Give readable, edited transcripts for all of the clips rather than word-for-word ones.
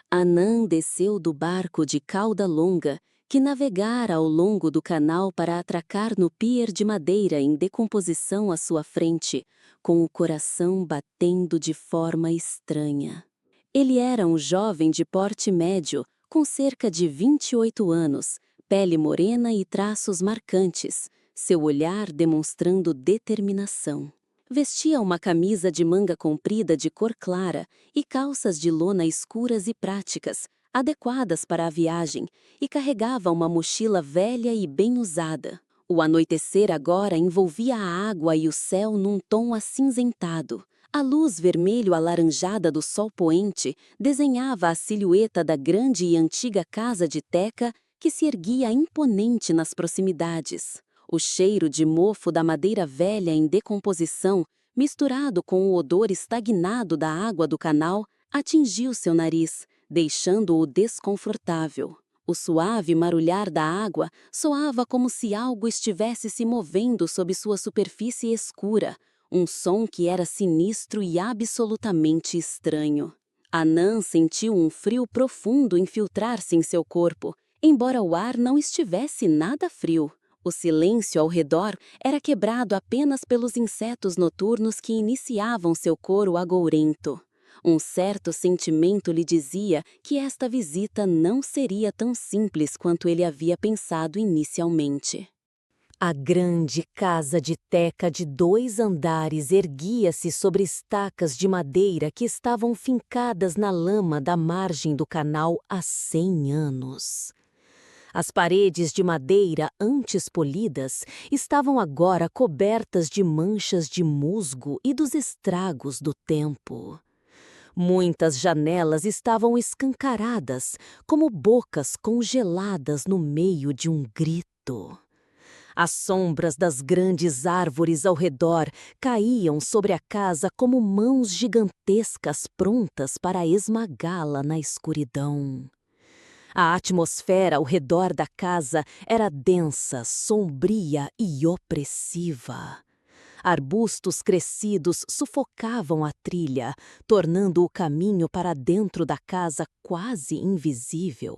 Anã desceu do barco de cauda longa, que navegara ao longo do canal para atracar no pier de madeira em decomposição à sua frente, com o coração batendo de forma estranha. Ele era um jovem de porte médio, com cerca de 28 anos, pele morena e traços marcantes, seu olhar demonstrando determinação. Vestia uma camisa de manga comprida de cor clara e calças de lona escuras e práticas, adequadas para a viagem, e carregava uma mochila velha e bem usada. O anoitecer agora envolvia a água e o céu num tom acinzentado. A luz vermelho-alaranjada do sol poente desenhava a silhueta da grande e antiga casa de teca que se erguia imponente nas proximidades. O cheiro de mofo da madeira velha em decomposição, misturado com o odor estagnado da água do canal, atingiu seu nariz, deixando-o desconfortável. O suave marulhar da água soava como se algo estivesse se movendo sob sua superfície escura, um som que era sinistro e absolutamente estranho. Anã sentiu um frio profundo infiltrar-se em seu corpo, embora o ar não estivesse nada frio. O silêncio ao redor era quebrado apenas pelos insetos noturnos que iniciavam seu coro agourento. Um certo sentimento lhe dizia que esta visita não seria tão simples quanto ele havia pensado inicialmente. A grande casa de teca de 2 andares erguia-se sobre estacas de madeira que estavam fincadas na lama da margem do canal há 100 anos. As paredes de madeira antes polidas estavam agora cobertas de manchas de musgo e dos estragos do tempo. Muitas janelas estavam escancaradas, como bocas congeladas no meio de um grito. As sombras das grandes árvores ao redor caíam sobre a casa como mãos gigantescas prontas para esmagá-la na escuridão. A atmosfera ao redor da casa era densa, sombria e opressiva. Arbustos crescidos sufocavam a trilha, tornando o caminho para dentro da casa quase invisível.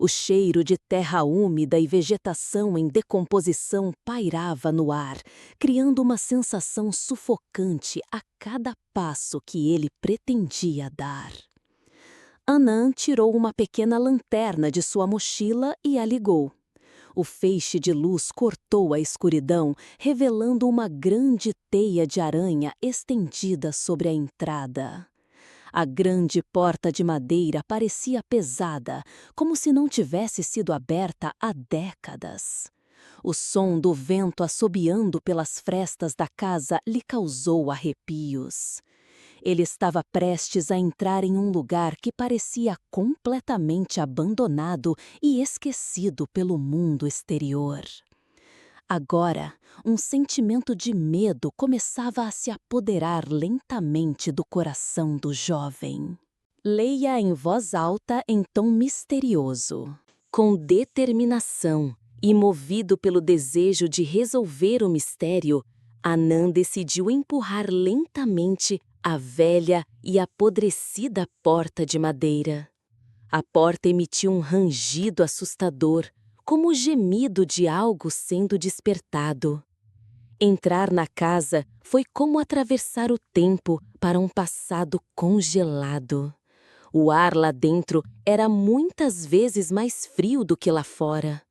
O cheiro de terra úmida e vegetação em decomposição pairava no ar, criando uma sensação sufocante a cada passo que ele pretendia dar. Anã tirou uma pequena lanterna de sua mochila e a ligou. O feixe de luz cortou a escuridão, revelando uma grande teia de aranha estendida sobre a entrada. A grande porta de madeira parecia pesada, como se não tivesse sido aberta há décadas. O som do vento assobiando pelas frestas da casa lhe causou arrepios. Ele estava prestes a entrar em um lugar que parecia completamente abandonado e esquecido pelo mundo exterior. Agora, um sentimento de medo começava a se apoderar lentamente do coração do jovem. Leia em voz alta em tom misterioso. Com determinação e movido pelo desejo de resolver o mistério, Anã decidiu empurrar lentamente a velha e apodrecida porta de madeira. A porta emitiu um rangido assustador, como o gemido de algo sendo despertado. Entrar na casa foi como atravessar o tempo para um passado congelado. O ar lá dentro era muitas vezes mais frio do que lá fora.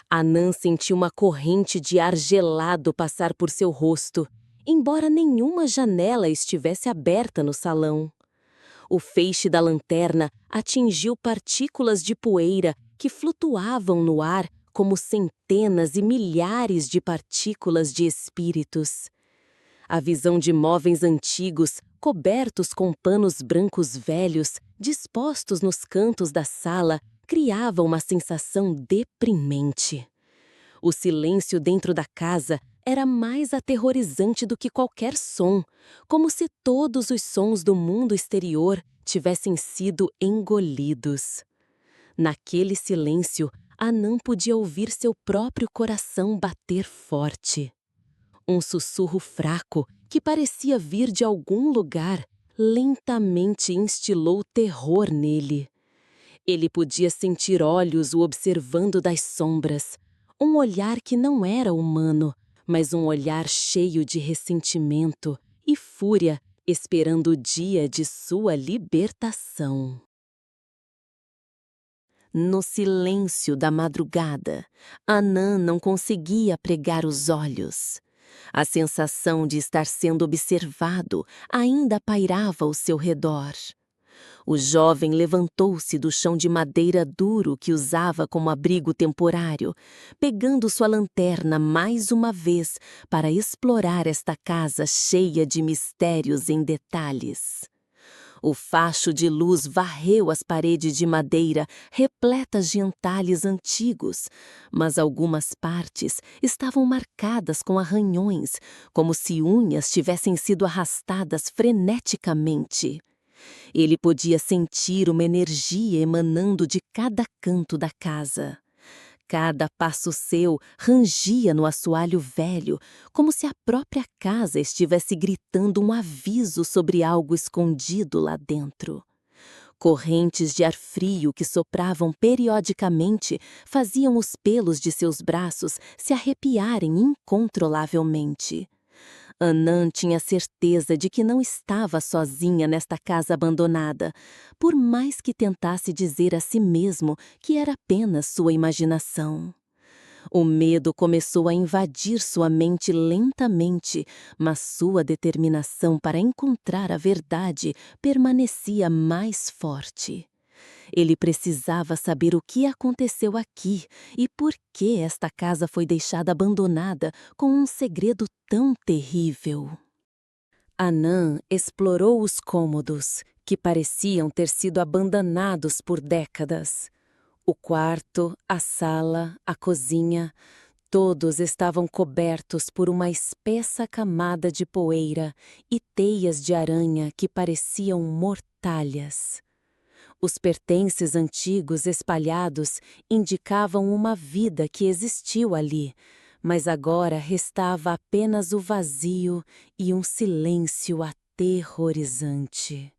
Anã sentiu uma corrente de ar gelado passar por seu rosto, embora nenhuma janela estivesse aberta no salão. O feixe da lanterna atingiu partículas de poeira que flutuavam no ar como centenas e milhares de partículas de espíritos. A visão de móveis antigos, cobertos com panos brancos velhos, dispostos nos cantos da sala, criava uma sensação deprimente. O silêncio dentro da casa era mais aterrorizante do que qualquer som, como se todos os sons do mundo exterior tivessem sido engolidos. Naquele silêncio, Anã podia ouvir seu próprio coração bater forte. Um sussurro fraco, que parecia vir de algum lugar, lentamente instilou terror nele. Ele podia sentir olhos o observando das sombras, um olhar que não era humano, mas um olhar cheio de ressentimento e fúria, esperando o dia de sua libertação. No silêncio da madrugada, Anã não conseguia pregar os olhos. A sensação de estar sendo observado ainda pairava ao seu redor. O jovem levantou-se do chão de madeira duro que usava como abrigo temporário, pegando sua lanterna mais uma vez para explorar esta casa cheia de mistérios em detalhes. O facho de luz varreu as paredes de madeira repletas de entalhes antigos, mas algumas partes estavam marcadas com arranhões, como se unhas tivessem sido arrastadas freneticamente. Ele podia sentir uma energia emanando de cada canto da casa. Cada passo seu rangia no assoalho velho, como se a própria casa estivesse gritando um aviso sobre algo escondido lá dentro. Correntes de ar frio que sopravam periodicamente faziam os pelos de seus braços se arrepiarem incontrolavelmente. Anã tinha certeza de que não estava sozinha nesta casa abandonada, por mais que tentasse dizer a si mesmo que era apenas sua imaginação. O medo começou a invadir sua mente lentamente, mas sua determinação para encontrar a verdade permanecia mais forte. Ele precisava saber o que aconteceu aqui e por que esta casa foi deixada abandonada com um segredo tão terrível. Anã explorou os cômodos, que pareciam ter sido abandonados por décadas. O quarto, a sala, a cozinha, todos estavam cobertos por uma espessa camada de poeira e teias de aranha que pareciam mortalhas. Os pertences antigos espalhados indicavam uma vida que existiu ali, mas agora restava apenas o vazio e um silêncio aterrorizante.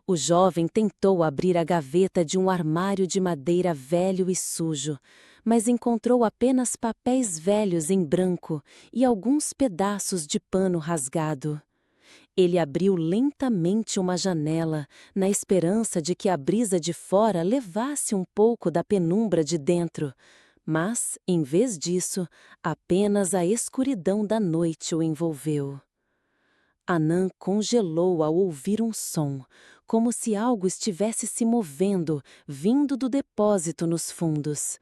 O jovem tentou abrir a gaveta de um armário de madeira velho e sujo, mas encontrou apenas papéis velhos em branco e alguns pedaços de pano rasgado. Ele abriu lentamente uma janela, na esperança de que a brisa de fora levasse um pouco da penumbra de dentro, mas, em vez disso, apenas a escuridão da noite o envolveu. Anã congelou ao ouvir um som, como se algo estivesse se movendo, vindo do depósito nos fundos.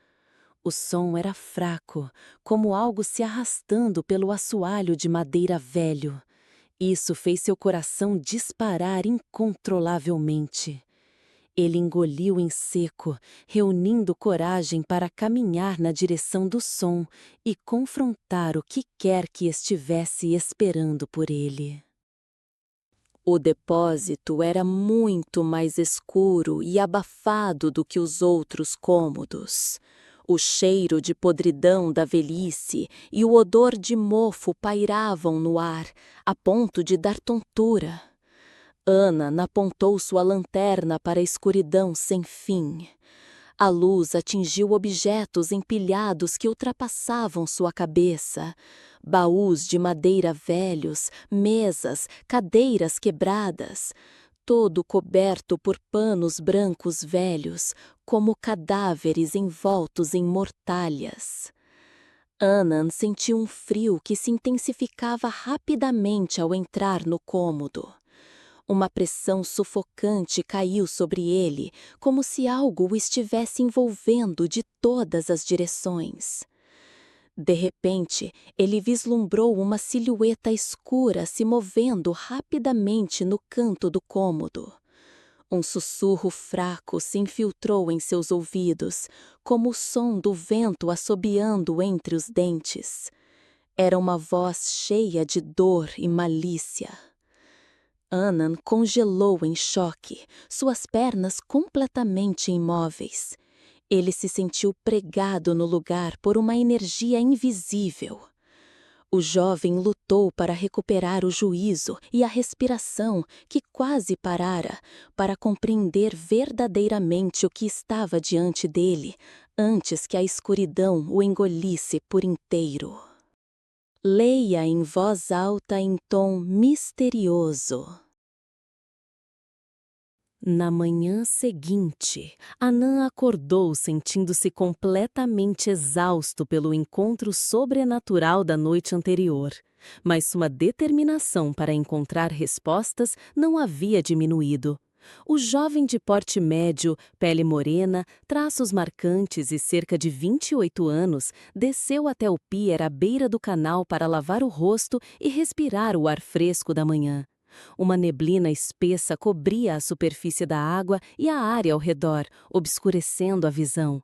O som era fraco, como algo se arrastando pelo assoalho de madeira velho. Isso fez seu coração disparar incontrolavelmente. Ele engoliu em seco, reunindo coragem para caminhar na direção do som e confrontar o que quer que estivesse esperando por ele. O depósito era muito mais escuro e abafado do que os outros cômodos. O cheiro de podridão da velhice e o odor de mofo pairavam no ar, a ponto de dar tontura. Anã apontou sua lanterna para a escuridão sem fim. A luz atingiu objetos empilhados que ultrapassavam sua cabeça. Baús de madeira velhos, mesas, cadeiras quebradas, todo coberto por panos brancos velhos, como cadáveres envoltos em mortalhas. Anã sentiu um frio que se intensificava rapidamente ao entrar no cômodo. Uma pressão sufocante caiu sobre ele, como se algo o estivesse envolvendo de todas as direções. De repente, ele vislumbrou uma silhueta escura se movendo rapidamente no canto do cômodo. Um sussurro fraco se infiltrou em seus ouvidos, como o som do vento assobiando entre os dentes. Era uma voz cheia de dor e malícia. Anã congelou em choque, suas pernas completamente imóveis. Ele se sentiu pregado no lugar por uma energia invisível. O jovem lutou para recuperar o juízo e a respiração, que quase parara, para compreender verdadeiramente o que estava diante dele, antes que a escuridão o engolisse por inteiro. Leia em voz alta em tom misterioso. Na manhã seguinte, Anã acordou sentindo-se completamente exausto pelo encontro sobrenatural da noite anterior, mas sua determinação para encontrar respostas não havia diminuído. O jovem de porte médio, pele morena, traços marcantes e cerca de 28 anos, desceu até o pier à beira do canal para lavar o rosto e respirar o ar fresco da manhã. Uma neblina espessa cobria a superfície da água e a área ao redor, obscurecendo a visão.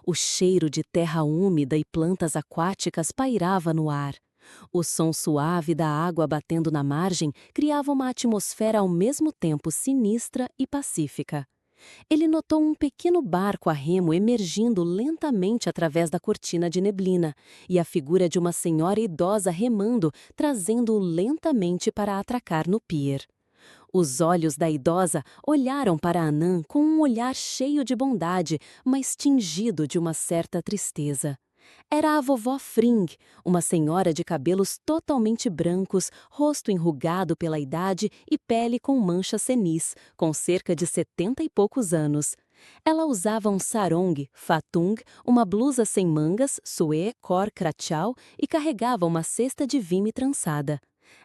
O cheiro de terra úmida e plantas aquáticas pairava no ar. O som suave da água batendo na margem criava uma atmosfera ao mesmo tempo sinistra e pacífica. Ele notou um pequeno barco a remo emergindo lentamente através da cortina de neblina, e a figura de uma senhora idosa remando, trazendo-o lentamente para atracar no pier. Os olhos da idosa olharam para Anã com um olhar cheio de bondade, mas tingido de uma certa tristeza. Era a vovó Fring, uma senhora de cabelos totalmente brancos, rosto enrugado pela idade e pele com manchas senis, com cerca de 70 e poucos anos. Ela usava um sarong, fatung, uma blusa sem mangas, suê, cor crachau e carregava uma cesta de vime trançada.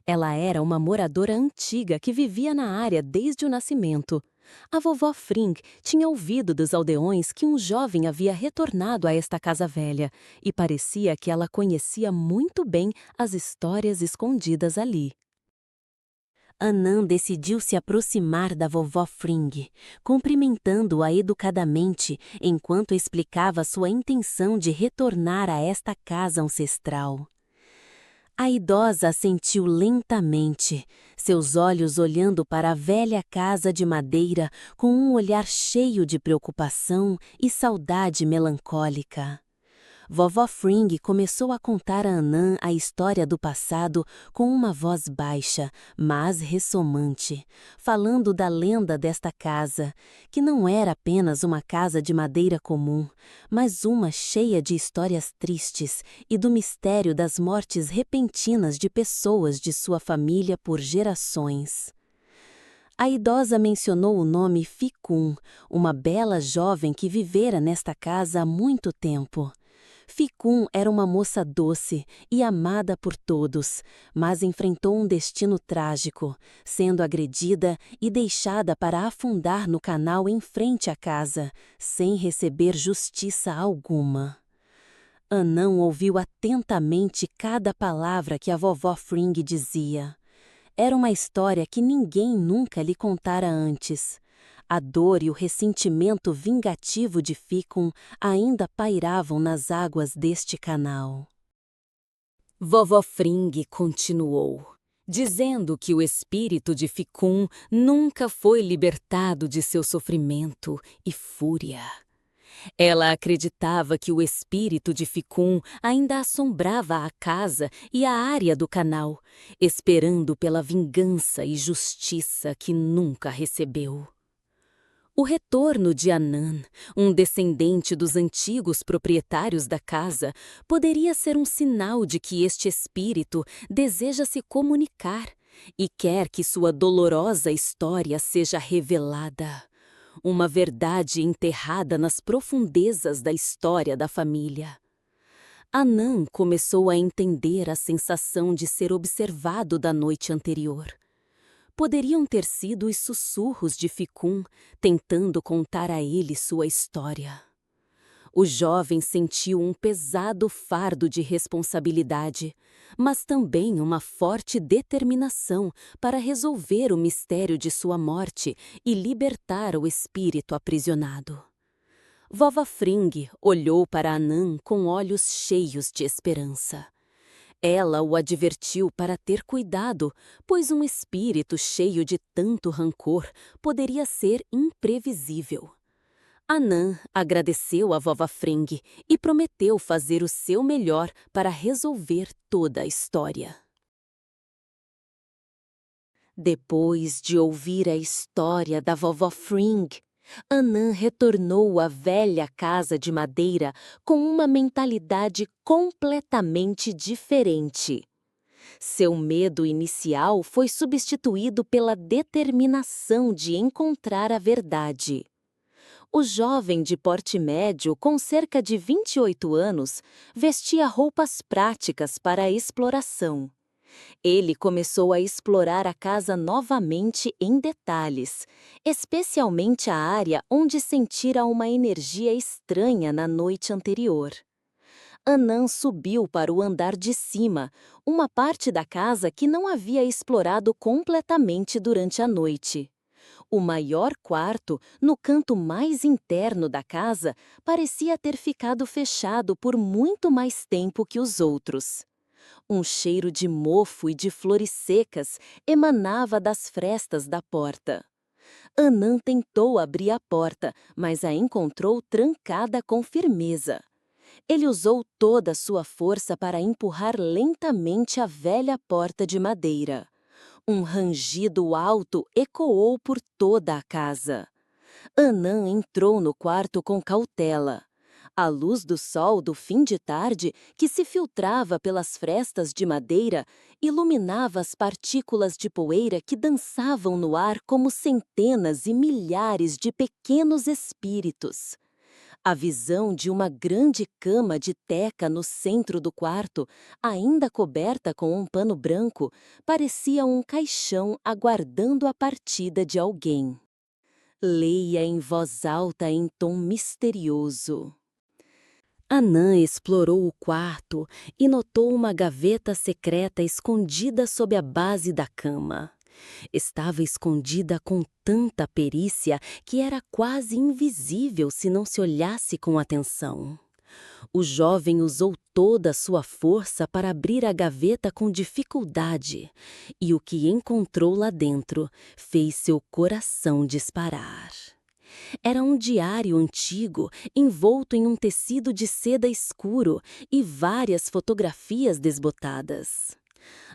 Ela era uma moradora antiga que vivia na área desde o nascimento. A vovó Fring tinha ouvido dos aldeões que um jovem havia retornado a esta casa velha, e parecia que ela conhecia muito bem as histórias escondidas ali. Anã decidiu se aproximar da vovó Fring, cumprimentando-a educadamente enquanto explicava sua intenção de retornar a esta casa ancestral. A idosa assentiu lentamente, seus olhos olhando para a velha casa de madeira com um olhar cheio de preocupação e saudade melancólica. Vovó Fring começou a contar a Anã a história do passado com uma voz baixa, mas ressonante, falando da lenda desta casa, que não era apenas uma casa de madeira comum, mas uma cheia de histórias tristes e do mistério das mortes repentinas de pessoas de sua família por gerações. A idosa mencionou o nome Ficum, uma bela jovem que vivera nesta casa há muito tempo. Ficum era uma moça doce e amada por todos, mas enfrentou um destino trágico, sendo agredida e deixada para afundar no canal em frente à casa, sem receber justiça alguma. Anã ouviu atentamente cada palavra que a vovó Fring dizia. Era uma história que ninguém nunca lhe contara antes. A dor e o ressentimento vingativo de Ficum ainda pairavam nas águas deste canal. Vovó Fring continuou, dizendo que o espírito de Ficum nunca foi libertado de seu sofrimento e fúria. Ela acreditava que o espírito de Ficum ainda assombrava a casa e a área do canal, esperando pela vingança e justiça que nunca recebeu. O retorno de Anã, um descendente dos antigos proprietários da casa, poderia ser um sinal de que este espírito deseja se comunicar e quer que sua dolorosa história seja revelada. Uma verdade enterrada nas profundezas da história da família. Anã começou a entender a sensação de ser observado da noite anterior. Poderiam ter sido os sussurros de Ficum tentando contar a ele sua história. O jovem sentiu um pesado fardo de responsabilidade, mas também uma forte determinação para resolver o mistério de sua morte e libertar o espírito aprisionado. Vovó Fring olhou para Anã com olhos cheios de esperança. Ela o advertiu para ter cuidado, pois um espírito cheio de tanto rancor poderia ser imprevisível. Anã agradeceu a vovó Fring e prometeu fazer o seu melhor para resolver toda a história. Depois de ouvir a história da vovó Fring, Anã retornou à velha casa de madeira com uma mentalidade completamente diferente. Seu medo inicial foi substituído pela determinação de encontrar a verdade. O jovem de porte médio, com cerca de 28 anos, vestia roupas práticas para a exploração. Ele começou a explorar a casa novamente em detalhes, especialmente a área onde sentira uma energia estranha na noite anterior. Anã subiu para o andar de cima, uma parte da casa que não havia explorado completamente durante a noite. O maior quarto, no canto mais interno da casa, parecia ter ficado fechado por muito mais tempo que os outros. Um cheiro de mofo e de flores secas emanava das frestas da porta. Anã tentou abrir a porta, mas a encontrou trancada com firmeza. Ele usou toda a sua força para empurrar lentamente a velha porta de madeira. Um rangido alto ecoou por toda a casa. Anã entrou no quarto com cautela. A luz do sol do fim de tarde, que se filtrava pelas frestas de madeira, iluminava as partículas de poeira que dançavam no ar como centenas e milhares de pequenos espíritos. A visão de uma grande cama de teca no centro do quarto, ainda coberta com um pano branco, parecia um caixão aguardando a partida de alguém. Leia em voz alta em tom misterioso. Anã explorou o quarto e notou uma gaveta secreta escondida sob a base da cama. Estava escondida com tanta perícia que era quase invisível se não se olhasse com atenção. O jovem usou toda a sua força para abrir a gaveta com dificuldade, e o que encontrou lá dentro fez seu coração disparar. Era um diário antigo, envolto em um tecido de seda escuro e várias fotografias desbotadas.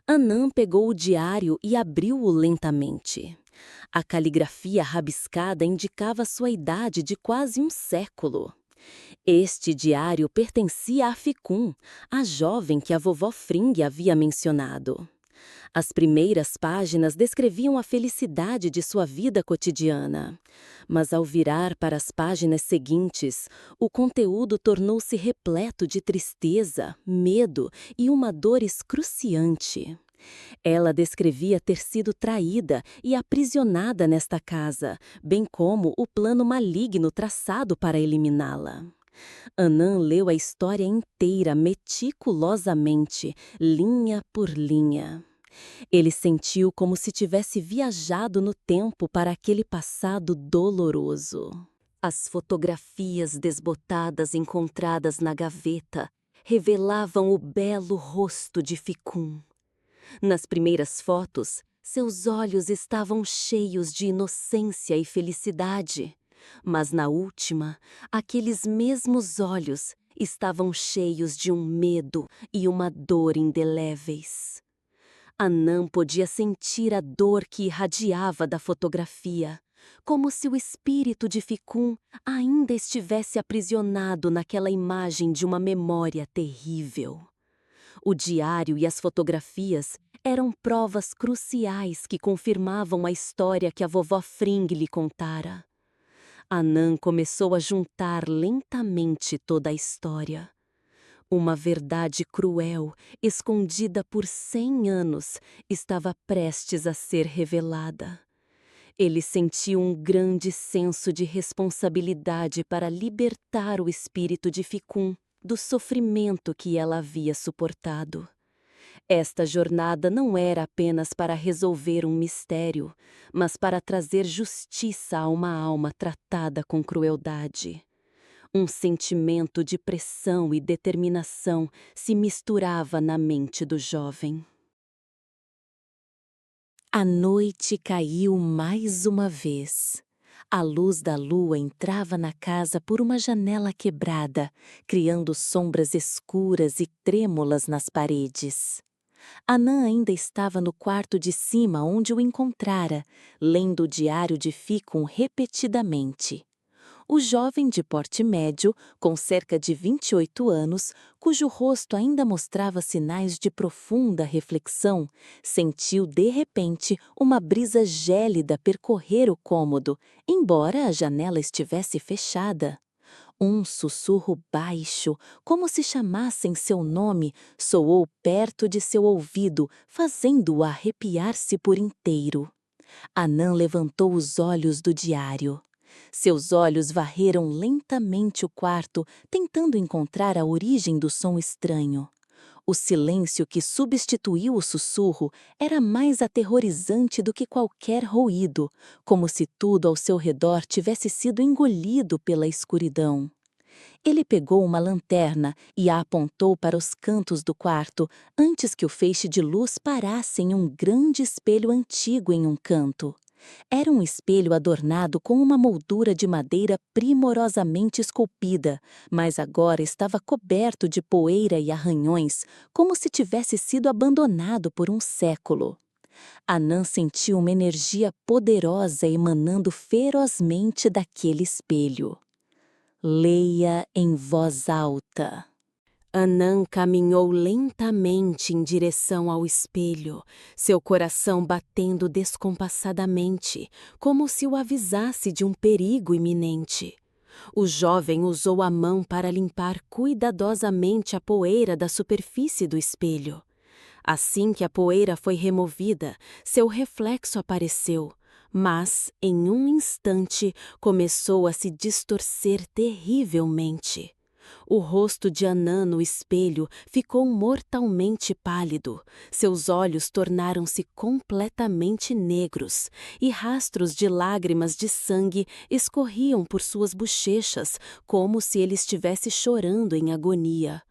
Anã pegou o diário e abriu-o lentamente. A caligrafia rabiscada indicava sua idade de quase um século. Este diário pertencia a Ficum, a jovem que a vovó Fring havia mencionado. As primeiras páginas descreviam a felicidade de sua vida cotidiana. Mas ao virar para as páginas seguintes, o conteúdo tornou-se repleto de tristeza, medo e uma dor excruciante. Ela descrevia ter sido traída e aprisionada nesta casa, bem como o plano maligno traçado para eliminá-la. Anã leu a história inteira meticulosamente, linha por linha. Ele sentiu como se tivesse viajado no tempo para aquele passado doloroso. As fotografias desbotadas encontradas na gaveta revelavam o belo rosto de Ficum. Nas primeiras fotos, seus olhos estavam cheios de inocência e felicidade, mas na última, aqueles mesmos olhos estavam cheios de um medo e uma dor indeléveis. Anã podia sentir a dor que irradiava da fotografia, como se o espírito de Ficum ainda estivesse aprisionado naquela imagem de uma memória terrível. O diário e as fotografias eram provas cruciais que confirmavam a história que a vovó Fring lhe contara. Anã começou a juntar lentamente toda a história. Uma verdade cruel, escondida por 100 anos, estava prestes a ser revelada. Ele sentiu um grande senso de responsabilidade para libertar o espírito de Ficum do sofrimento que ela havia suportado. Esta jornada não era apenas para resolver um mistério, mas para trazer justiça a uma alma tratada com crueldade. Um sentimento de pressão e determinação se misturava na mente do jovem. A noite caiu mais uma vez. A luz da lua entrava na casa por uma janela quebrada, criando sombras escuras e trêmulas nas paredes. Anã ainda estava no quarto de cima onde o encontrara, lendo o diário de Ficum repetidamente. O jovem de porte médio, com cerca de 28 anos, cujo rosto ainda mostrava sinais de profunda reflexão, sentiu de repente uma brisa gélida percorrer o cômodo, embora a janela estivesse fechada. Um sussurro baixo, como se chamassem seu nome, soou perto de seu ouvido, fazendo-o arrepiar-se por inteiro. Anã levantou os olhos do diário. Seus olhos varreram lentamente o quarto, tentando encontrar a origem do som estranho. O silêncio que substituiu o sussurro era mais aterrorizante do que qualquer ruído, como se tudo ao seu redor tivesse sido engolido pela escuridão. Ele pegou uma lanterna e a apontou para os cantos do quarto, antes que o feixe de luz parasse em um grande espelho antigo em um canto. Era um espelho adornado com uma moldura de madeira primorosamente esculpida, mas agora estava coberto de poeira e arranhões, como se tivesse sido abandonado por um século. Anã sentiu uma energia poderosa emanando ferozmente daquele espelho. Leia em voz alta. Anã caminhou lentamente em direção ao espelho, seu coração batendo descompassadamente, como se o avisasse de um perigo iminente. O jovem usou a mão para limpar cuidadosamente a poeira da superfície do espelho. Assim que a poeira foi removida, seu reflexo apareceu, mas, em um instante, começou a se distorcer terrivelmente. O rosto de Anã no espelho ficou mortalmente pálido, seus olhos tornaram-se completamente negros, e rastros de lágrimas de sangue escorriam por suas bochechas, como se ele estivesse chorando em agonia.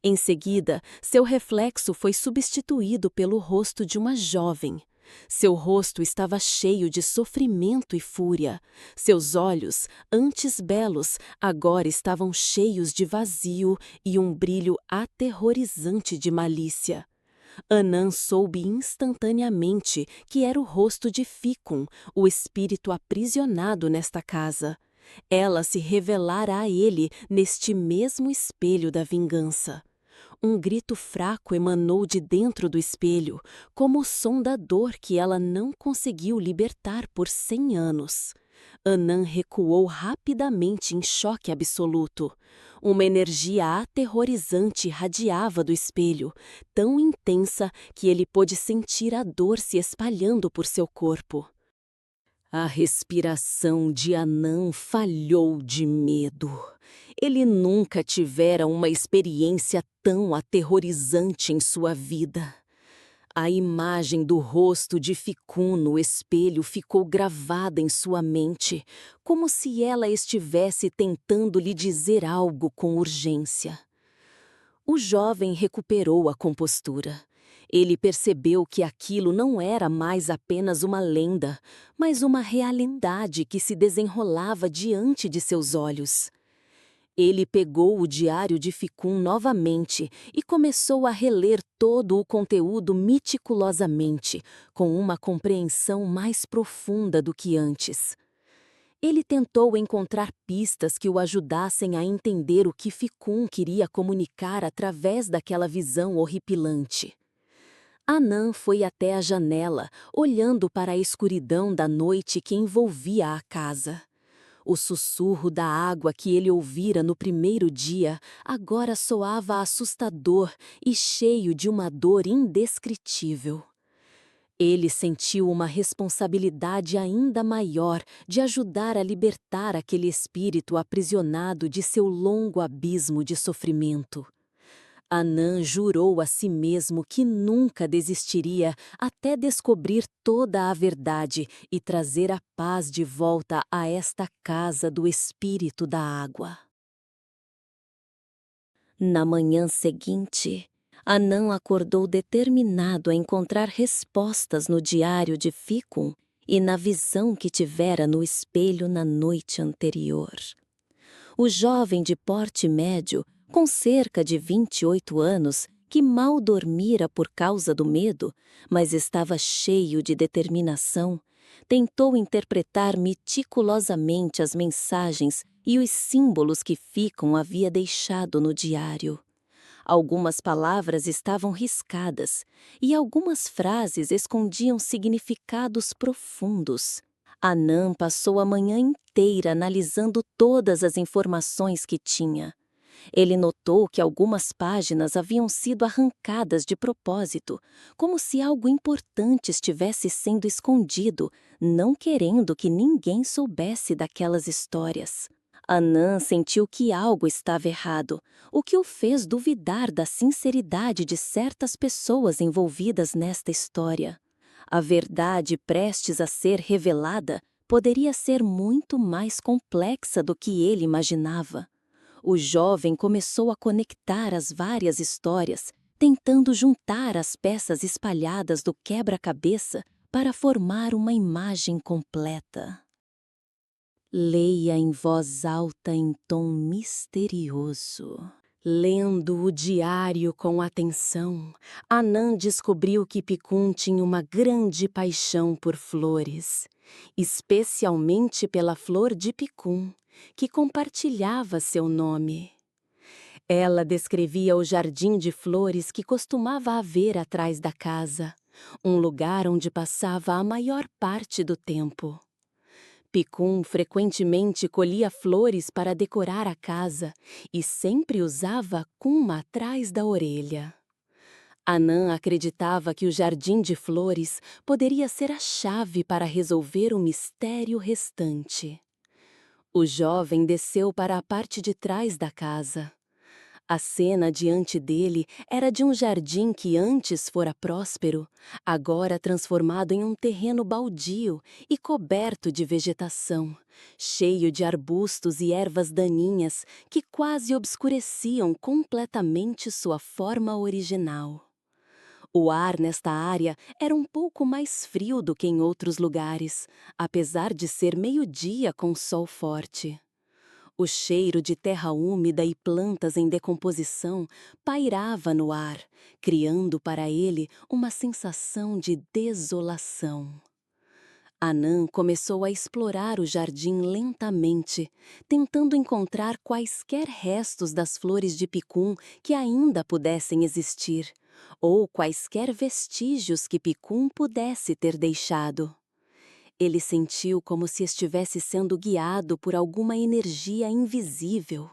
Em seguida, seu reflexo foi substituído pelo rosto de uma jovem. Seu rosto estava cheio de sofrimento e fúria. Seus olhos, antes belos, agora estavam cheios de vazio e um brilho aterrorizante de malícia. Anã soube instantaneamente que era o rosto de Ficum, o espírito aprisionado nesta casa. Ela se revelara a ele neste mesmo espelho da vingança. Um grito fraco emanou de dentro do espelho, como o som da dor que ela não conseguiu libertar por 100 anos. Anã recuou rapidamente em choque absoluto. Uma energia aterrorizante irradiava do espelho, tão intensa que ele pôde sentir a dor se espalhando por seu corpo. A respiração de Anã falhou de medo. Ele nunca tivera uma experiência tão aterrorizante em sua vida. A imagem do rosto de Ficum no espelho ficou gravada em sua mente, como se ela estivesse tentando lhe dizer algo com urgência. O jovem recuperou a compostura. Ele percebeu que aquilo não era mais apenas uma lenda, mas uma realidade que se desenrolava diante de seus olhos. Ele pegou o diário de Ficum novamente e começou a reler todo o conteúdo meticulosamente, com uma compreensão mais profunda do que antes. Ele tentou encontrar pistas que o ajudassem a entender o que Ficum queria comunicar através daquela visão horripilante. Anã foi até a janela, olhando para a escuridão da noite que envolvia a casa. O sussurro da água que ele ouvira no primeiro dia agora soava assustador e cheio de uma dor indescritível. Ele sentiu uma responsabilidade ainda maior de ajudar a libertar aquele espírito aprisionado de seu longo abismo de sofrimento. Anã jurou a si mesmo que nunca desistiria até descobrir toda a verdade e trazer a paz de volta a esta casa do espírito da água. Na manhã seguinte, Anã acordou determinado a encontrar respostas no diário de Ficum e na visão que tivera no espelho na noite anterior. O jovem de porte médio, com cerca de 28 anos, que mal dormira por causa do medo, mas estava cheio de determinação, tentou interpretar meticulosamente as mensagens e os símbolos que Ficum havia deixado no diário. Algumas palavras estavam riscadas e algumas frases escondiam significados profundos. Anã passou a manhã inteira analisando todas as informações que tinha. Ele notou que algumas páginas haviam sido arrancadas de propósito, como se algo importante estivesse sendo escondido, não querendo que ninguém soubesse daquelas histórias. Anã sentiu que algo estava errado, o que o fez duvidar da sinceridade de certas pessoas envolvidas nesta história. A verdade prestes a ser revelada poderia ser muito mais complexa do que ele imaginava. O jovem começou a conectar as várias histórias, tentando juntar as peças espalhadas do quebra-cabeça para formar uma imagem completa. Leia em voz alta em tom misterioso. Lendo o diário com atenção, Anã descobriu que Ficum tinha uma grande paixão por flores, especialmente pela flor de Ficum, que compartilhava seu nome. Ela descrevia o jardim de flores que costumava haver atrás da casa, um lugar onde passava a maior parte do tempo. Ficum frequentemente colhia flores para decorar a casa e sempre usava cuma atrás da orelha. Anã acreditava que o jardim de flores poderia ser a chave para resolver o mistério restante. O jovem desceu para a parte de trás da casa. A cena diante dele era de um jardim que antes fora próspero, agora transformado em um terreno baldio e coberto de vegetação, cheio de arbustos e ervas daninhas que quase obscureciam completamente sua forma original. O ar nesta área era um pouco mais frio do que em outros lugares, apesar de ser meio-dia com sol forte. O cheiro de terra úmida e plantas em decomposição pairava no ar, criando para ele uma sensação de desolação. Anã começou a explorar o jardim lentamente, tentando encontrar quaisquer restos das flores de Ficum que ainda pudessem existir, ou quaisquer vestígios que Ficum pudesse ter deixado. Ele sentiu como se estivesse sendo guiado por alguma energia invisível.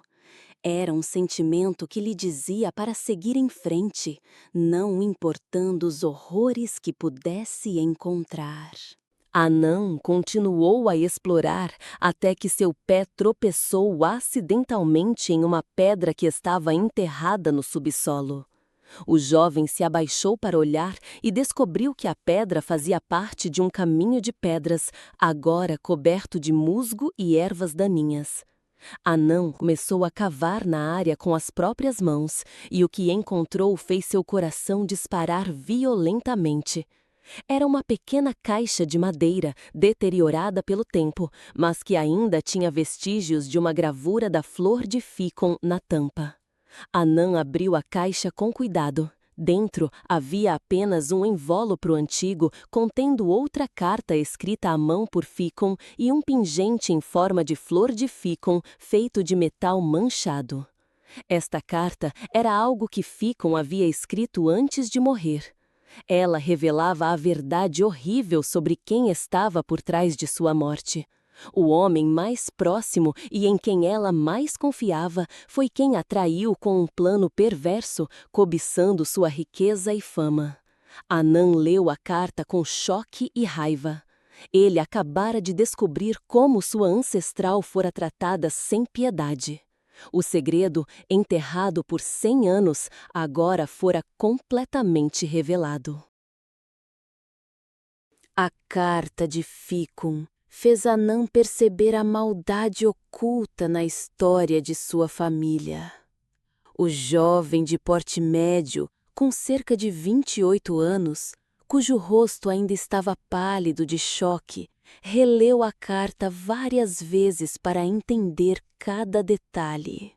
Era um sentimento que lhe dizia para seguir em frente, não importando os horrores que pudesse encontrar. Anã continuou a explorar até que seu pé tropeçou acidentalmente em uma pedra que estava enterrada no subsolo. O jovem se abaixou para olhar e descobriu que a pedra fazia parte de um caminho de pedras, agora coberto de musgo e ervas daninhas. Anã começou a cavar na área com as próprias mãos, e o que encontrou fez seu coração disparar violentamente. Era uma pequena caixa de madeira, deteriorada pelo tempo, mas que ainda tinha vestígios de uma gravura da flor de Ficum na tampa. Anã abriu a caixa com cuidado. Dentro havia apenas um invólucro antigo contendo outra carta escrita à mão por Ficum e um pingente em forma de flor de Ficum feito de metal manchado. Esta carta era algo que Ficum havia escrito antes de morrer. Ela revelava a verdade horrível sobre quem estava por trás de sua morte. O homem mais próximo e em quem ela mais confiava foi quem a traiu com um plano perverso, cobiçando sua riqueza e fama. Anã leu a carta com choque e raiva. Ele acabara de descobrir como sua ancestral fora tratada sem piedade. O segredo, enterrado por 100 anos, agora fora completamente revelado. A carta de Ficum fez Anã perceber a maldade oculta na história de sua família. O jovem de porte médio, com cerca de 28 anos, cujo rosto ainda estava pálido de choque, releu a carta várias vezes para entender cada detalhe.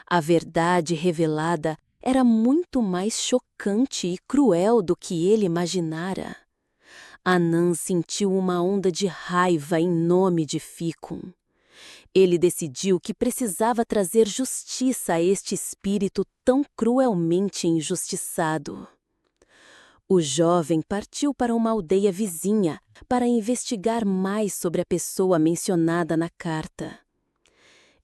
A verdade revelada era muito mais chocante e cruel do que ele imaginara. Anan sentiu uma onda de raiva em nome de Ficum. Ele decidiu que precisava trazer justiça a este espírito tão cruelmente injustiçado. O jovem partiu para uma aldeia vizinha para investigar mais sobre a pessoa mencionada na carta.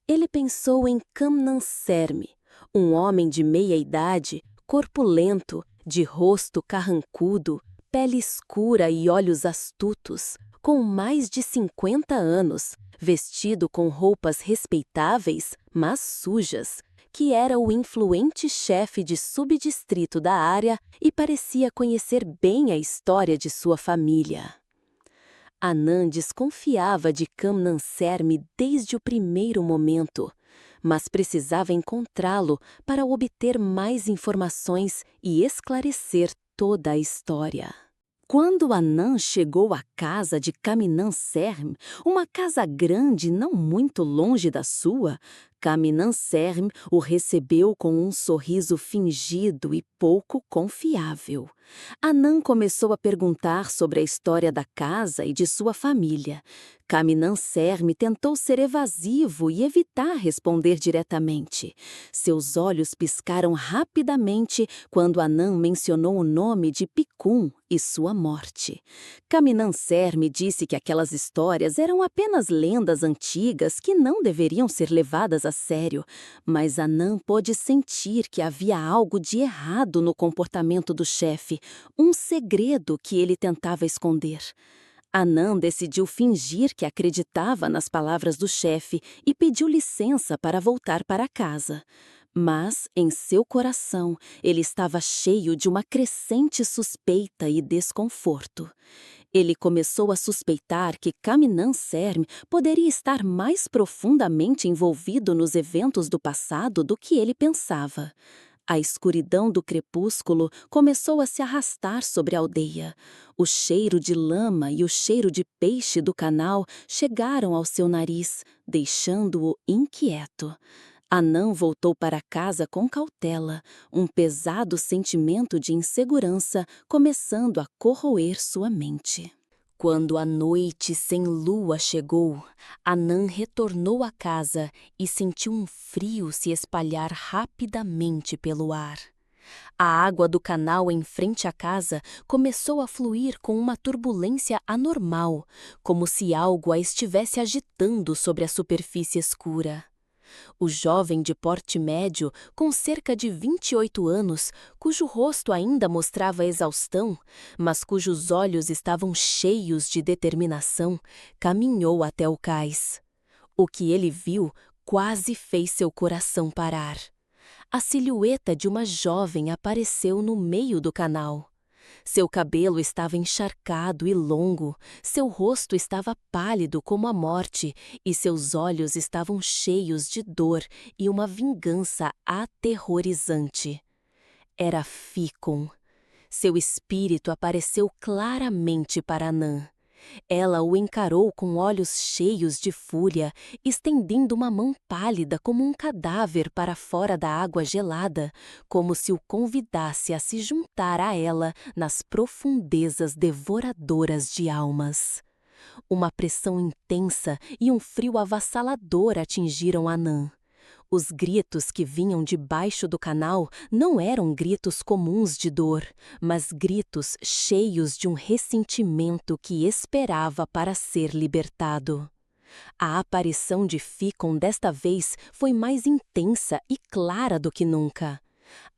Ele pensou em Camnanserme, um homem de meia-idade, corpulento, de rosto carrancudo, pele escura e olhos astutos, com mais de 50 anos, vestido com roupas respeitáveis, mas sujas, que era o influente chefe de subdistrito da área e parecia conhecer bem a história de sua família. Anan desconfiava de Camnanserme desde o primeiro momento, mas precisava encontrá-lo para obter mais informações e esclarecer toda a história. Quando Anan chegou à casa de Camnanserme, uma casa grande não muito longe da sua, Camnanserme o recebeu com um sorriso fingido e pouco confiável. Anan começou a perguntar sobre a história da casa e de sua família. Camnanserme tentou ser evasivo e evitar responder diretamente. Seus olhos piscaram rapidamente quando Anan mencionou o nome de Picum e sua morte. Camnanserme disse que aquelas histórias eram apenas lendas antigas que não deveriam ser levadas a sério, mas Anan pôde sentir que havia algo de errado no comportamento do chefe, um segredo que ele tentava esconder. Anan decidiu fingir que acreditava nas palavras do chefe e pediu licença para voltar para casa. Mas, em seu coração, ele estava cheio de uma crescente suspeita e desconforto. Ele começou a suspeitar que Camnanserme poderia estar mais profundamente envolvido nos eventos do passado do que ele pensava. A escuridão do crepúsculo começou a se arrastar sobre a aldeia. O cheiro de lama e o cheiro de peixe do canal chegaram ao seu nariz, deixando-o inquieto. Anan voltou para casa com cautela, um pesado sentimento de insegurança começando a corroer sua mente. Quando a noite sem lua chegou, Anan retornou à casa e sentiu um frio se espalhar rapidamente pelo ar. A água do canal em frente à casa começou a fluir com uma turbulência anormal, como se algo a estivesse agitando sobre a superfície escura. O jovem de porte médio, com cerca de 28 anos, cujo rosto ainda mostrava exaustão, mas cujos olhos estavam cheios de determinação, caminhou até o cais. O que ele viu quase fez seu coração parar. A silhueta de uma jovem apareceu no meio do canal. Seu cabelo estava encharcado e longo, seu rosto estava pálido como a morte e seus olhos estavam cheios de dor e uma vingança aterrorizante. Era Ficum. Seu espírito apareceu claramente para Anan. Ela o encarou com olhos cheios de fúria, estendendo uma mão pálida como um cadáver para fora da água gelada, como se o convidasse a se juntar a ela nas profundezas devoradoras de almas. Uma pressão intensa e um frio avassalador atingiram Anan. Os gritos que vinham debaixo do canal não eram gritos comuns de dor, mas gritos cheios de um ressentimento que esperava para ser libertado. A aparição de Ficum desta vez foi mais intensa e clara do que nunca.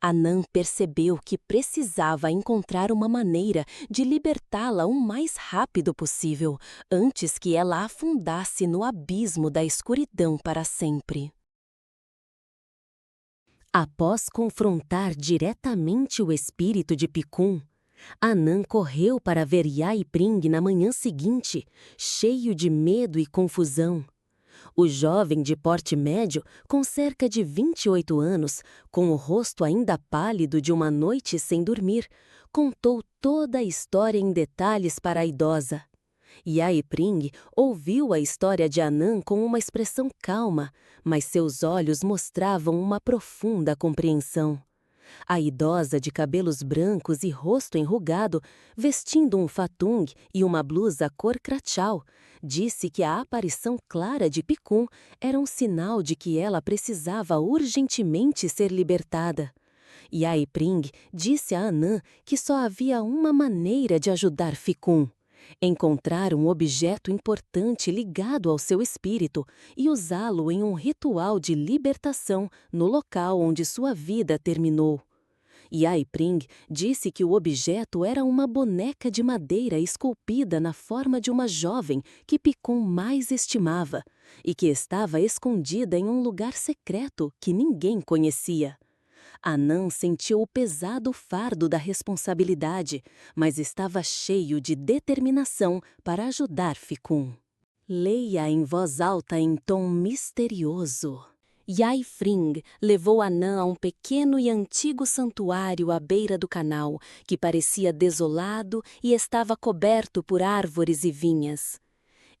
Anan percebeu que precisava encontrar uma maneira de libertá-la o mais rápido possível, antes que ela afundasse no abismo da escuridão para sempre. Após confrontar diretamente o espírito de Picum, Anan correu para ver Yaipring na manhã seguinte, cheio de medo e confusão. O jovem de porte médio, com cerca de 28 anos, com o rosto ainda pálido de uma noite sem dormir, contou toda a história em detalhes para a idosa. Yaipring ouviu a história de Anã com uma expressão calma, mas seus olhos mostravam uma profunda compreensão. A idosa de cabelos brancos e rosto enrugado, vestindo um fatung e uma blusa cor crachá, disse que a aparição clara de Picum era um sinal de que ela precisava urgentemente ser libertada. Yaipring disse a Anã que só havia uma maneira de ajudar Ficum: encontrar um objeto importante ligado ao seu espírito e usá-lo em um ritual de libertação no local onde sua vida terminou. Yaipring disse que o objeto era uma boneca de madeira esculpida na forma de uma jovem que Picum mais estimava e que estava escondida em um lugar secreto que ninguém conhecia. Anã sentiu o pesado fardo da responsabilidade, mas estava cheio de determinação para ajudar Ficum. Leia em voz alta em tom misterioso. Yaifring levou Anã a um pequeno e antigo santuário à beira do canal, que parecia desolado e estava coberto por árvores e vinhas.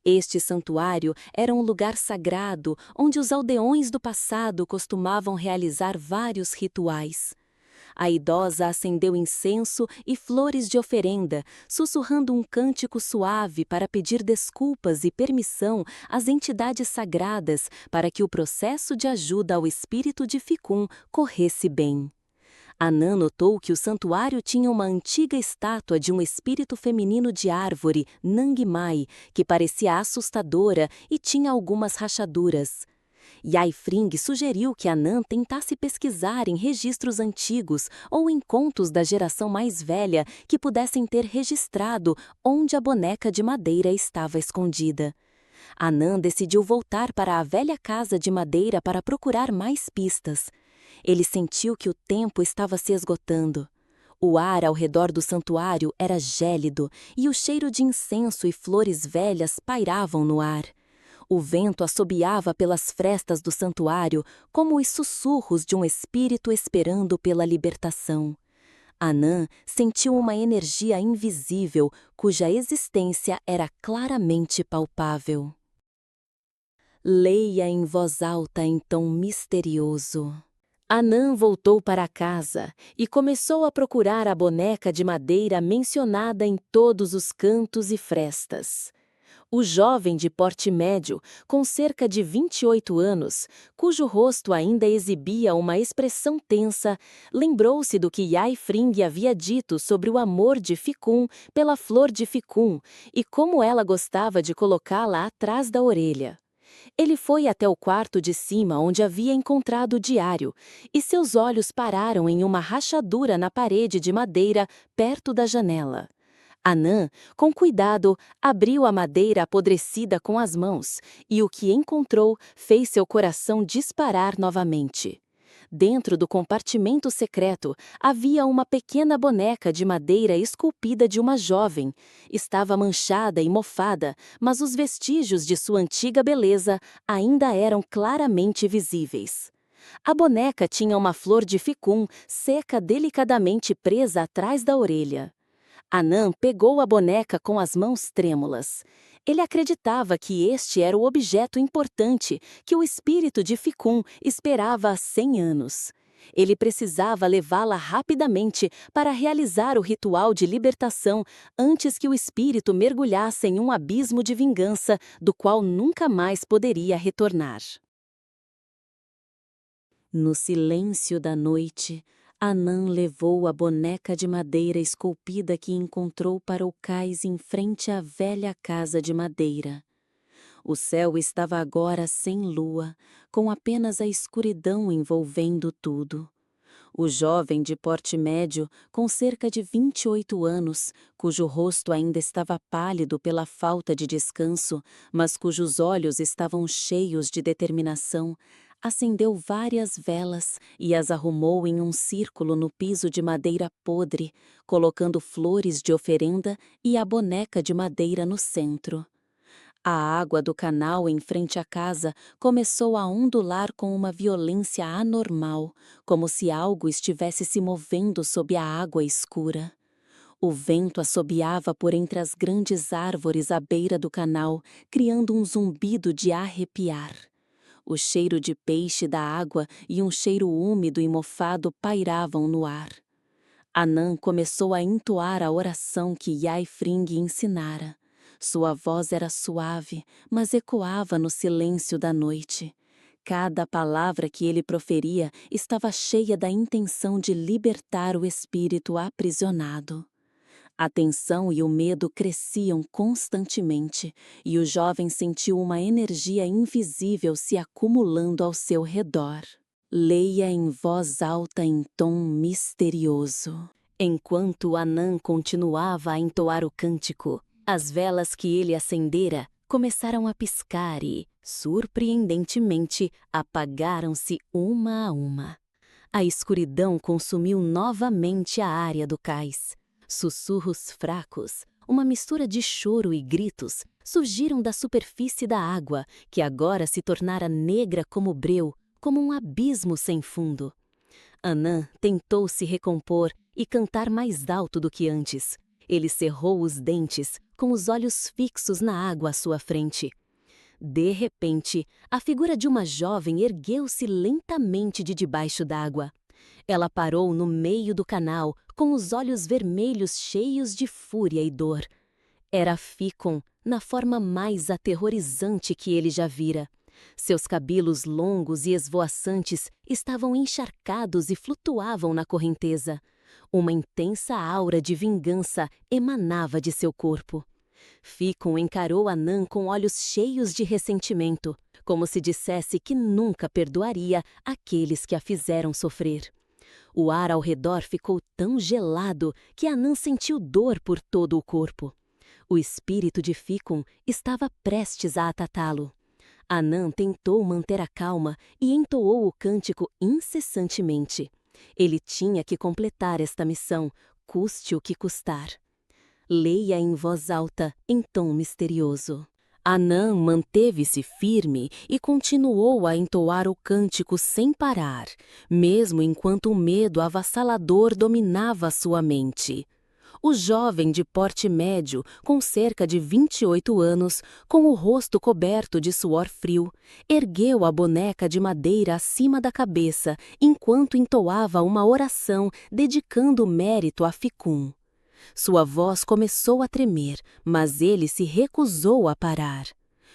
Este santuário era um lugar sagrado onde os aldeões do passado costumavam realizar vários rituais. A idosa acendeu incenso e flores de oferenda, sussurrando um cântico suave para pedir desculpas e permissão às entidades sagradas para que o processo de ajuda ao espírito de Ficum corresse bem. Anã notou que o santuário tinha uma antiga estátua de um espírito feminino de árvore, Nangmai, que parecia assustadora e tinha algumas rachaduras. Yaifring sugeriu que Anã tentasse pesquisar em registros antigos ou em contos da geração mais velha que pudessem ter registrado onde a boneca de madeira estava escondida. Anã decidiu voltar para a velha casa de madeira para procurar mais pistas. Ele sentiu que o tempo estava se esgotando. O ar ao redor do santuário era gélido e o cheiro de incenso e flores velhas pairavam no ar. O vento assobiava pelas frestas do santuário como os sussurros de um espírito esperando pela libertação. Anã sentiu uma energia invisível cuja existência era claramente palpável. Leia em voz alta em tom misterioso. Anã voltou para casa e começou a procurar a boneca de madeira mencionada em todos os cantos e frestas. O jovem de porte médio, com cerca de 28 anos, cujo rosto ainda exibia uma expressão tensa, lembrou-se do que Yaifring havia dito sobre o amor de Ficum pela flor de Ficum e como ela gostava de colocá-la atrás da orelha. Ele foi até o quarto de cima onde havia encontrado o diário, e seus olhos pararam em uma rachadura na parede de madeira perto da janela. Anã, com cuidado, abriu a madeira apodrecida com as mãos, e o que encontrou fez seu coração disparar novamente. Dentro do compartimento secreto havia uma pequena boneca de madeira esculpida de uma jovem. Estava manchada e mofada, mas os vestígios de sua antiga beleza ainda eram claramente visíveis. A boneca tinha uma flor de ficum seca delicadamente presa atrás da orelha. Anã pegou a boneca com as mãos trêmulas. Ele acreditava que este era o objeto importante que o espírito de Ficum esperava há 100 anos. Ele precisava levá-la rapidamente para realizar o ritual de libertação antes que o espírito mergulhasse em um abismo de vingança do qual nunca mais poderia retornar. No silêncio da noite, Anã levou a boneca de madeira esculpida que encontrou para o cais em frente à velha casa de madeira. O céu estava agora sem lua, com apenas a escuridão envolvendo tudo. O jovem de porte médio, com cerca de 28 anos, cujo rosto ainda estava pálido pela falta de descanso, mas cujos olhos estavam cheios de determinação, acendeu várias velas e as arrumou em um círculo no piso de madeira podre, colocando flores de oferenda e a boneca de madeira no centro. A água do canal em frente à casa começou a ondular com uma violência anormal, como se algo estivesse se movendo sob a água escura. O vento assobiava por entre as grandes árvores à beira do canal, criando um zumbido de arrepiar. O cheiro de peixe da água e um cheiro úmido e mofado pairavam no ar. Anã começou a entoar a oração que Yaifring ensinara. Sua voz era suave, mas ecoava no silêncio da noite. Cada palavra que ele proferia estava cheia da intenção de libertar o espírito aprisionado. A tensão e o medo cresciam constantemente, e o jovem sentiu uma energia invisível se acumulando ao seu redor. Leia em voz alta em tom misterioso. Enquanto Anã continuava a entoar o cântico, as velas que ele acendera começaram a piscar e, surpreendentemente, apagaram-se uma a uma. A escuridão consumiu novamente a área do cais. Sussurros fracos, uma mistura de choro e gritos, surgiram da superfície da água, que agora se tornara negra como breu, como um abismo sem fundo. Anã tentou se recompor e cantar mais alto do que antes. Ele cerrou os dentes, com os olhos fixos na água à sua frente. De repente, a figura de uma jovem ergueu-se lentamente de debaixo d'água. Ela parou no meio do canal, com os olhos vermelhos cheios de fúria e dor. Era Ficon, na forma mais aterrorizante que ele já vira. Seus cabelos longos e esvoaçantes estavam encharcados e flutuavam na correnteza. Uma intensa aura de vingança emanava de seu corpo. Ficon encarou Anã com olhos cheios de ressentimento, como se dissesse que nunca perdoaria aqueles que a fizeram sofrer. O ar ao redor ficou tão gelado que Anã sentiu dor por todo o corpo. O espírito de Ficon estava prestes a atacá-lo. Anã tentou manter a calma e entoou o cântico incessantemente. Ele tinha que completar esta missão, custe o que custar. Leia em voz alta, em tom misterioso. Anã manteve-se firme e continuou a entoar o cântico sem parar, mesmo enquanto o medo avassalador dominava sua mente. O jovem de porte médio, com cerca de 28 anos, com o rosto coberto de suor frio, ergueu a boneca de madeira acima da cabeça enquanto entoava uma oração dedicando mérito a Ficum. Sua voz começou a tremer, mas ele se recusou a parar.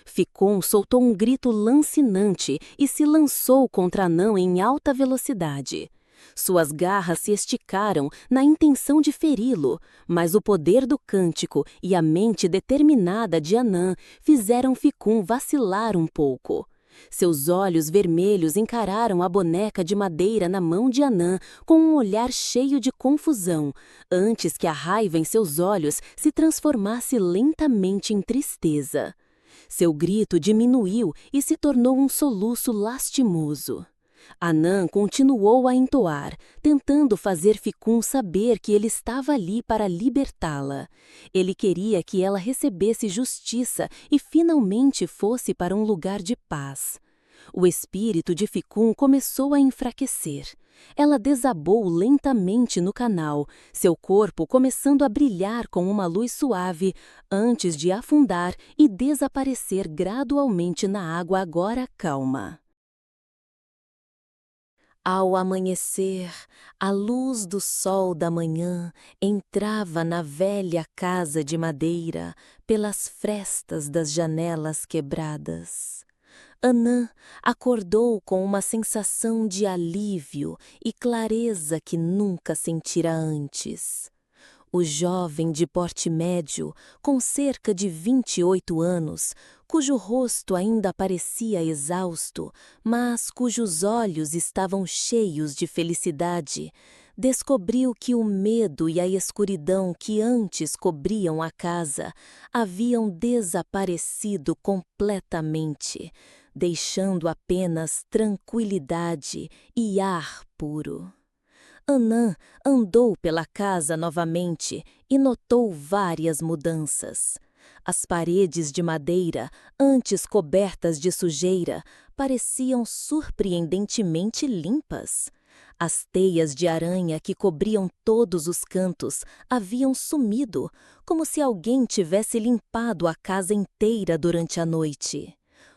Ficum soltou um grito lancinante e se lançou contra Anã em alta velocidade. Suas garras se esticaram na intenção de feri-lo, mas o poder do cântico e a mente determinada de Anã fizeram Ficum vacilar um pouco. Seus olhos vermelhos encararam a boneca de madeira na mão de Anã com um olhar cheio de confusão, antes que a raiva em seus olhos se transformasse lentamente em tristeza. Seu grito diminuiu e se tornou um soluço lastimoso. Anã continuou a entoar, tentando fazer Ficum saber que ele estava ali para libertá-la. Ele queria que ela recebesse justiça e finalmente fosse para um lugar de paz. O espírito de Ficum começou a enfraquecer. Ela desabou lentamente no canal, seu corpo começando a brilhar com uma luz suave, antes de afundar e desaparecer gradualmente na água agora calma. Ao amanhecer, a luz do sol da manhã entrava na velha casa de madeira pelas frestas das janelas quebradas. Anã acordou com uma sensação de alívio e clareza que nunca sentira antes. O jovem de porte médio, com cerca de 28 anos, cujo rosto ainda parecia exausto, mas cujos olhos estavam cheios de felicidade, descobriu que o medo e a escuridão que antes cobriam a casa haviam desaparecido completamente, deixando apenas tranquilidade e ar puro. Anã andou pela casa novamente e notou várias mudanças. As paredes de madeira, antes cobertas de sujeira, pareciam surpreendentemente limpas. As teias de aranha que cobriam todos os cantos haviam sumido, como se alguém tivesse limpado a casa inteira durante a noite.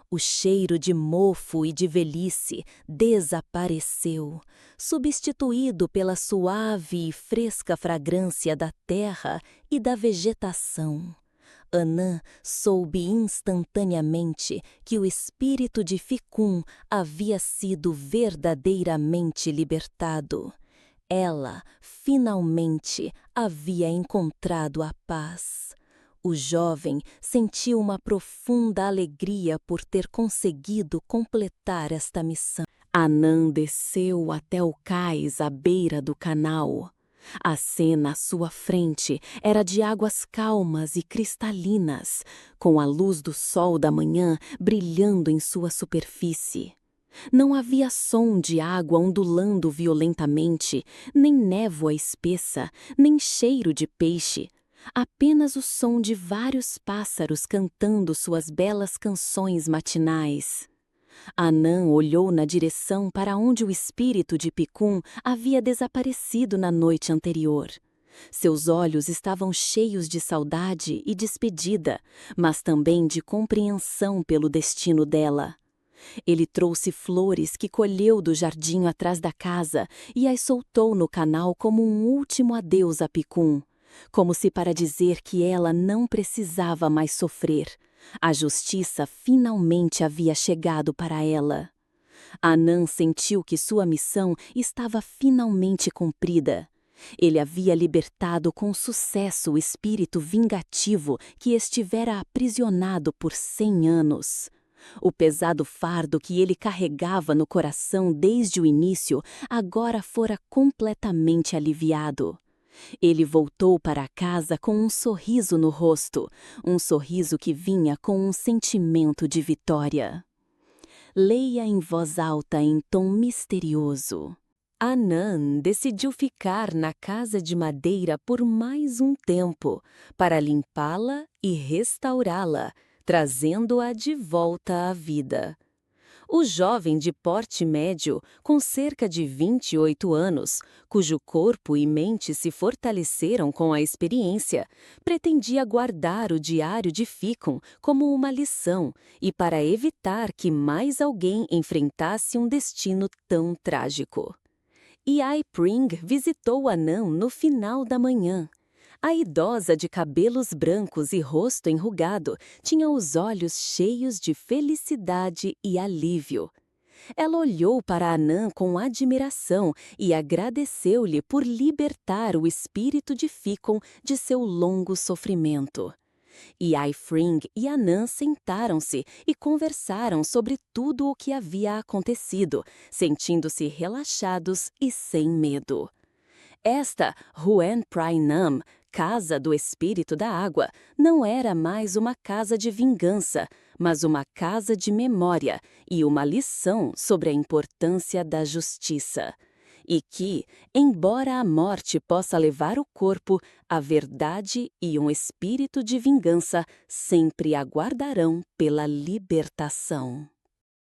O cheiro de mofo e de velhice desapareceu, substituído pela suave e fresca fragrância da terra e da vegetação. Anã soube instantaneamente que o espírito de Ficum havia sido verdadeiramente libertado. Ela, finalmente, havia encontrado a paz. O jovem sentiu uma profunda alegria por ter conseguido completar esta missão. Anã desceu até o cais à beira do canal. A cena à sua frente era de águas calmas e cristalinas, com a luz do sol da manhã brilhando em sua superfície. Não havia som de água ondulando violentamente, nem névoa espessa, nem cheiro de peixe. Apenas o som de vários pássaros cantando suas belas canções matinais. Anã olhou na direção para onde o espírito de Picum havia desaparecido na noite anterior. Seus olhos estavam cheios de saudade e despedida, mas também de compreensão pelo destino dela. Ele trouxe flores que colheu do jardim atrás da casa e as soltou no canal como um último adeus a Picum, como se para dizer que ela não precisava mais sofrer. A justiça finalmente havia chegado para ela. Anã sentiu que sua missão estava finalmente cumprida. Ele havia libertado com sucesso o espírito vingativo que estivera aprisionado por 100 anos. O pesado fardo que ele carregava no coração desde o início agora fora completamente aliviado. Ele voltou para casa com um sorriso no rosto, um sorriso que vinha com um sentimento de vitória. Leia em voz alta em tom misterioso. Anã decidiu ficar na casa de madeira por mais um tempo, para limpá-la e restaurá-la, trazendo-a de volta à vida. O jovem de porte médio, com cerca de 28 anos, cujo corpo e mente se fortaleceram com a experiência, pretendia guardar o diário de Ficum como uma lição e para evitar que mais alguém enfrentasse um destino tão trágico. Iai Pring visitou Anã no final da manhã. A idosa de cabelos brancos e rosto enrugado tinha os olhos cheios de felicidade e alívio. Ela olhou para Anã com admiração e agradeceu-lhe por libertar o espírito de Ficum de seu longo sofrimento. Iai Fring e Anã sentaram-se e conversaram sobre tudo o que havia acontecido, sentindo-se relaxados e sem medo. Esta Huen Prai Nam, Casa do Espírito da Água, não era mais uma casa de vingança, mas uma casa de memória e uma lição sobre a importância da justiça. E que, embora a morte possa levar o corpo, a verdade e um espírito de vingança sempre aguardarão pela libertação.